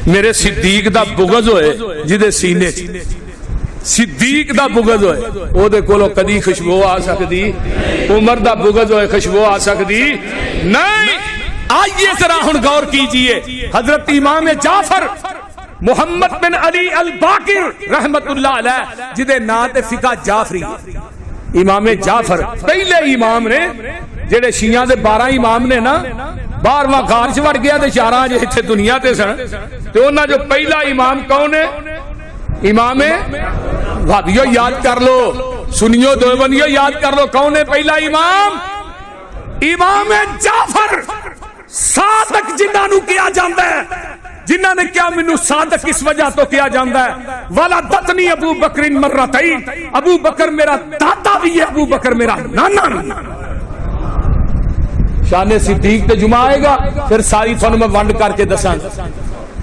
میرے صدیق دا بغض ہوئے جدے سینے صدیق دا بغض ہوئے او دے کولو کدی خوشبو آ سکتی؟ عمر دا بغض ہوئے خوشبو آ سکتی؟ نہیں۔ آئیے ذرا ہن غور کیجئے، حضرت امام جعفر محمد بن علی الباقر رحمت اللہ علیہ جدے نا تے فقہ جعفری، امام جعفر پہلے امام نے جڑے شیعہ دے 12 امام نے نا، 12واں غار چ وڑ گیا تے 11 جو اتنے دنیا تے سن، تے انہاں جو پہلا امام کون ہے؟ امام وہابیو یاد کر لو، سنیو دیوبندیو یاد کر لو، کون ہے پہلا امام؟ امام جعفر صادق جنہاں نو کیا جاندا ہے، جنہاں نے کیا مینوں صادق اس وجہ تو کیا جاندا ہے، ولدتنی ابو بکر مرتین، ابو بکر میرا دادا بھی ہے، ابو بکر میرا نانا بھی۔ شان صدیق تے جمعہ آئے گا، پھر ساری تھانوں میں ونڈ کر کے دساں۔